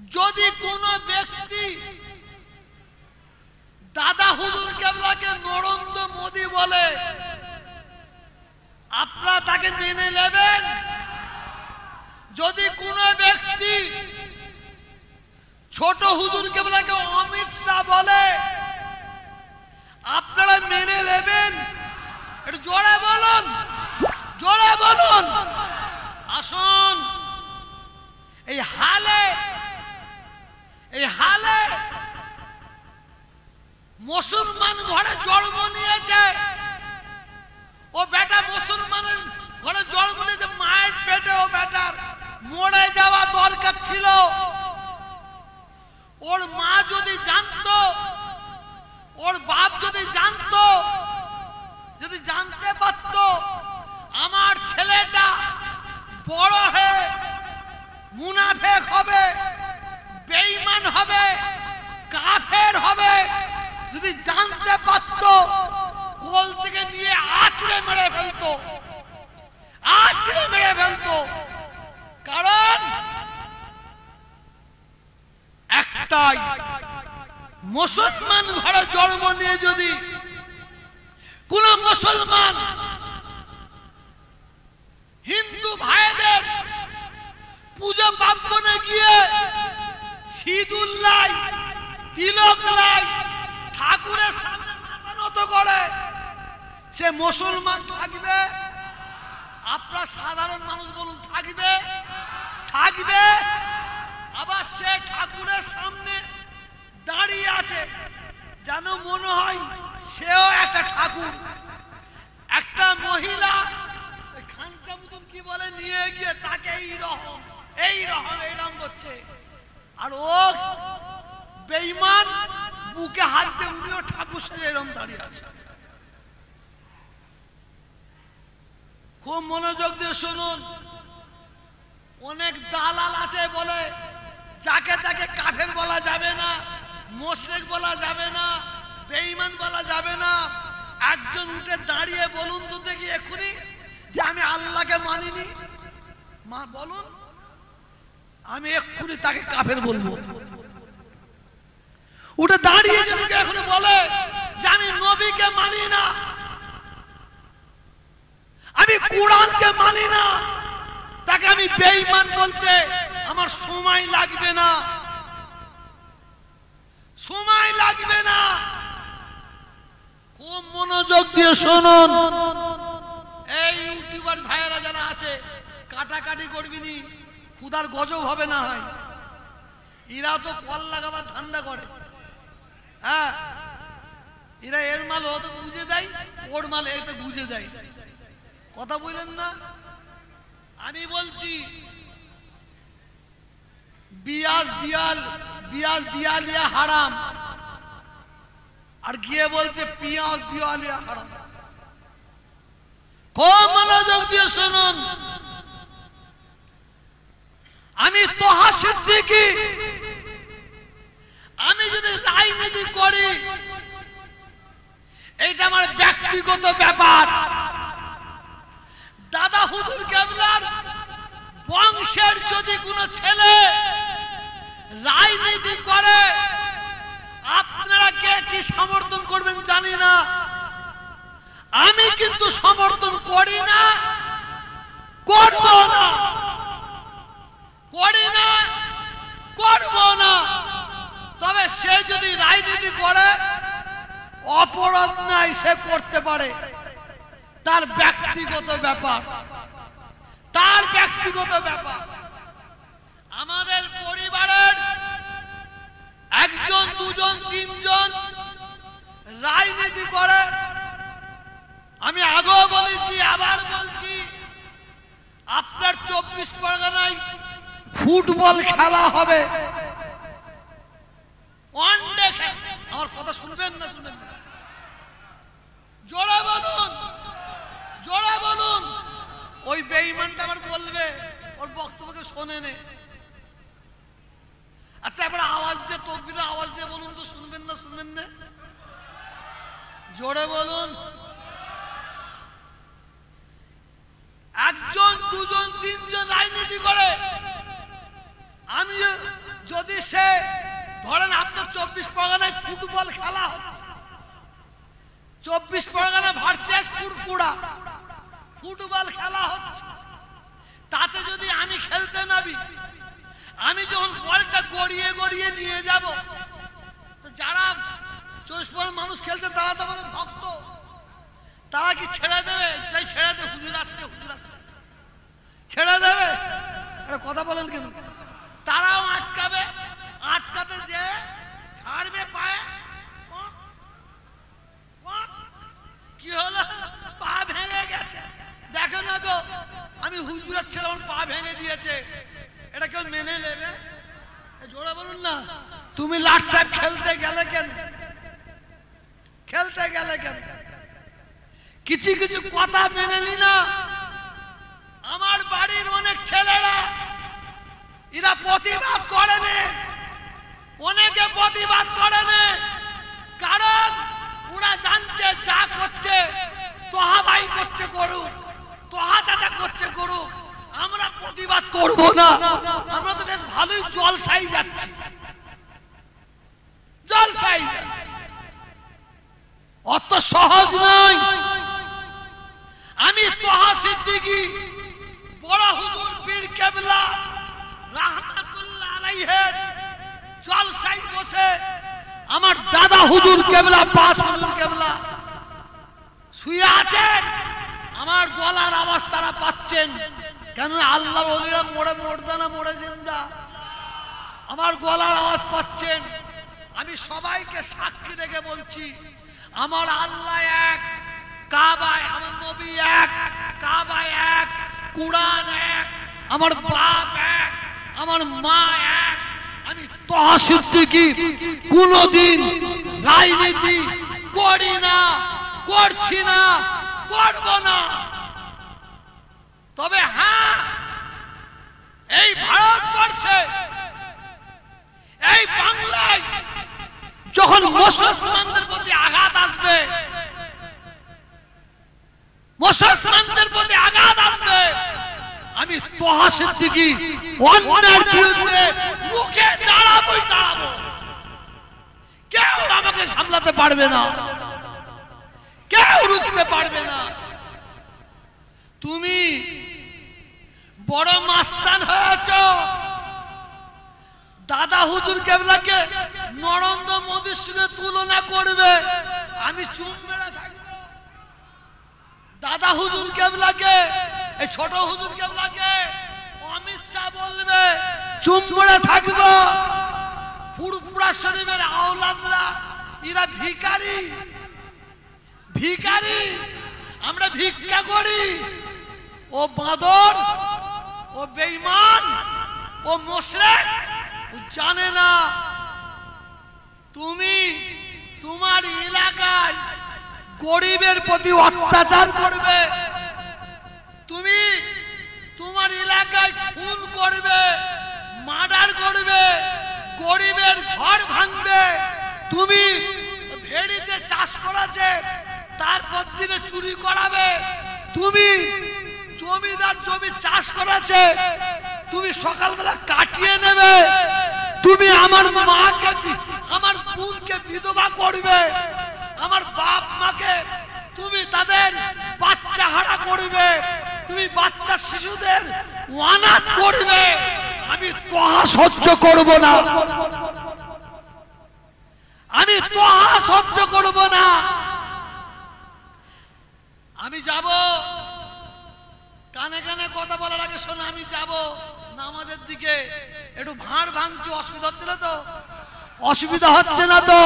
যদি কোন ব্যক্তি দাদা হুজুর কেবলাকে নরেন্দ্র মোদী বলে, আপনারা তাকে মেনে নেবেন? যদি কোন ব্যক্তি ছোট হুজুর কেবলাকে অমিত শাহ বলে, আপনারা মেনে নেবেন? একটু জোরে বলুন, জোরে বলুন। আসুন, এই হালে মুসলমান ঘরে জন্ম নিয়েছে। ও বেটা মুসলমানের ঘরে জন্ম নিয়েছে, মায়ের পেটে ও বেটার মরে যাওয়া দরকার ছিল। ওর মা যদি জানতো, ওর বাপ যদি জানতো, যদি জানতে পারতো আমার ছেলেটা বড় হয়ে মুনাফেক হবে, বেঈমান হবে, কাফের হবে, যদি জানতে পারতো কোল থেকে নিয়ে আছড়ে মেরে ফেলতো, আছড়ে মেরে ফেলতো। কারণ একটাই, মুসলমান ঘরে জন্ম নিয়ে যদি কোন মুসলমান হিন্দু ভাইদের পূজা পার্বণে গিয়ে সিঁদুর লাই, তিলক লাই, ঠাকুরের সামনে মাথা নত করে, সে মুসলমান থাকবে? আপনারা সাধারণ মানুষ বলুন, থাকবে? থাকবে? আবার সে ঠাকুরের সামনে দাঁড়িয়ে আছে, যেন মনে হয় সেও একটা ঠাকুর। একটা মহিলা খানচা মতন কি বলে নিয়ে গিয়ে তাকে এইরকম করছে, আর ও বেঈমান বুকে হাত দিয়ে উনিও ঠাকুর সেজে এরকম দাঁড়িয়ে আছে। খুব মনোযোগ দিয়ে শুনুন। অনেক দালাল আছে বলে যাকে তাকে কাফের বলা যাবে না, মুশরিক বলা যাবে না, বেঈমান বলা যাবে না। একজন উঠে দাঁড়িয়ে বলুন তো দেখি এক্ষুনি যে আমি আল্লাহকে মানিনি, মা বলুন, আমি এক্ষুনি তাকে কাফের বলবো। উঠে দাঁড়িয়ে যদি এখন বলে যে আমি নবীকে মানি না, আমি কোরআনকে মানি না, তাকে আমি বেঈমান বলতে আমার সময় লাগবে না, সময় লাগবে না। খুব মনোযোগ দিয়ে শুনুন। এই ইউটিউবার ভাইয়েরা যারা আছে, কাটাকাটি করবি নি, ক্ষুধার গজব হবে না হয়। এরা তো কল লাগাবার ধান্দা করে। হ্যাঁ, এরা এর মাল ও তো বুঝে দেয়, ওর মাল এ তো বুঝে দেয়। কথা বললেন না? আমি বলছি বিয়াজ দিয়ালিয়া হারাম, আর গিয়ে বলছে পিয়াজ দিয়ালিয়া হারাম। খুব মনোযোগ দিয়ে শুনুন। আমি তোহা সিদ্দিকী, আমি যদি রাজনীতি করি এটা আমার ব্যক্তিগত ব্যাপার। দাদা হুজুর কেবলার বংশের যদি কোনো ছেলে রাজনীতি করে, আপনারা কে কি সমর্থন করবেন জানি না, আমি কিন্তু সমর্থন করি না, করব না, করি না, করব না। তবে সে যদি রাজনীতি করে, অপরাধ নাই, সে করতে পারে, তার ব্যক্তিগত ব্যাপার, তার ব্যক্তিগত ব্যাপার। আমাদের পরিবারের একজন, দুজন, তিনজন রাজনীতি করে। আমি আগেও বলেছি, আবার বলছি, আপনার 24 পরগনায় ফুটবল খেলা হবে, ওয়ানডে খেলা। আমার কথা শুনবেন না, শুনবেন না? জোরে বলুন, জোরে বলুন। ওই বেঈমানটা আবার বলবে, ওর বক্তব্যকে শোনে নে। আচ্ছা, এবার আওয়াজ দিয়ে, তকবীরের আওয়াজ দিয়ে বলুন তো, শুনবেন না, শুনবেন না? জোরে বলুন। একজন, দুজন, তিনজন রাজনীতি করে। আমি যদি সে ধরেন আপনার 24 পরগনায় ফুটবল খেলা হচ্ছে, 24 পরগনা ভার্সেস ফুরফুরা ফুটবল খেলা হচ্ছে, তাতে যদি আমি খেলতে নামি, আমি যখন বলটা গড়িয়ে গড়িয়ে নিয়ে যাব, তো যারা 24 পরগনার মানুষ খেলতে তারা তো আমাদের ভক্ত, তারা কি ছেড়ে দেবে? চাই ছেড়ে দেবে, হুজুর আসছে হুজুর আসছে, ছেড়ে দেবে? একটা কথা বলেন কেন? তারাও আটকাবে, আটকাতে যে ছাড়বে পায়ে, কি হলো? পা ভেঙে গেছে, দেখো না গো আমি হুজুরের ছেলে আমার পা ভেঙে দিয়েছে, এটা কেউ মেনে নেবে? জোরে বলুন না। তুমি লাট সাহেব খেলতে গেলে কেন? খেলতে গেলে কেন? কিছু কিছু কথা মেনে নি না। আমার বাড়ির অনেক ছেলেরা এরা প্রতিবাদ করেনি, অনেকে প্রতিবাদ করেনি, কারণ ওরা জানছে যা করছে তোহা ভাই করছে করুক, তোহা চাচা করছে করুক, আমরা প্রতিবাদ করব না। আমরা তো বেশ ভালোই জলসাই যাচ্ছি, জলসাই যাচ্ছি, অত সহজ নয়। আমি তোহা সিদ্দিকী বড় হুজুর পীর কেবলা রাহমাতুল্লাহ আলাইহির জলসায় বসে আমার দাদা হুজুর কেবলা, পাঁচ হুজুর কেবলা শুয়ে আছেন, আমার গলার আওয়াজ তারা পাচ্ছেন, কেন আল্লাহর ওলিরা মোড়ে মোড়দানা মোড়ে জিন্দা, আমার গলার আওয়াজ পাচ্ছেন। আমি সবাইকে সাক্ষী রেখে বলছি, আমার আল্লাহ এক, কাবায় আমার নবী এক, কাবায় এক, কুরআন এক, আমার বাপ এক, আমার মা এক। আমি তোহা সিদ্দিকী কোনদিন রাজনীতি করি না, করছি না, করব না। তবে হ্যাঁ, এই ভারতবর্ষে, এই বাংলায় যখন মুসলমানদের প্রতি আঘাত আসবে, মুসলমানদের প্রতি আঘাত আসবে, আমি তোহা সিদ্দিকী অন্যায়ের বিরুদ্ধে মুখে দাঁড়াবোই দাঁড়াবো, কেউ আমাকে সামলাতে পারবে না, কেউ রুখতে পারবে না। তুমি বড় মাস্তান হয়েছ, দাদা হুজুর কেবলাকে নরেন্দ্র মোদীর সঙ্গে তুলনা করবে, আমি চুপ মেরে থাকবো। দাদা হুজুর কেবলাকে, এই ছোট হুজুর কেবলাকে অমিত শাহ বলবে, চুপ মেরে থাকবো। ফুরফুরা শরীফের আওলাদরা এরা ভিখারি, ভিখারি, আমরা ভিক্ষা করি। ও বাঁদর, ও বেঈমান, ও মুশরিক, ও জানে না তুমি তোমার এলাকায় গরিবের প্রতি অত্যাচার করবে, তুমি তোমার এলাকায় খুন করবে, মার্ডার করবে, গরিবের ঘর ভাঙবে, তুমি ভেড়িতে চাষ করাছে তারপর দিনে চুরি করাবে, তুমি জমিদার জমি চাষ করাছে তুমি সকালবেলা কাটিয়ে নেবে, তুমি আমার মাকে, আমার বোনকে বিধবা করবে, আমার বাপ মাকে তুমি তাদের বাচ্চা হারা করবে, তুমি বাচ্চা শিশুদের অনাথ করবে। আমি তোহা সহ্য করব না, আমি তোহা সহ্য করব না। আমি যাব, কানে কানে কথা বলার আগে শোনো, আমি যাব নামাজের দিকে, একটু ভাঁড় ভাঙছি, অসুবিধা হচ্ছিল তো? অসুবিধা হচ্ছে না তো?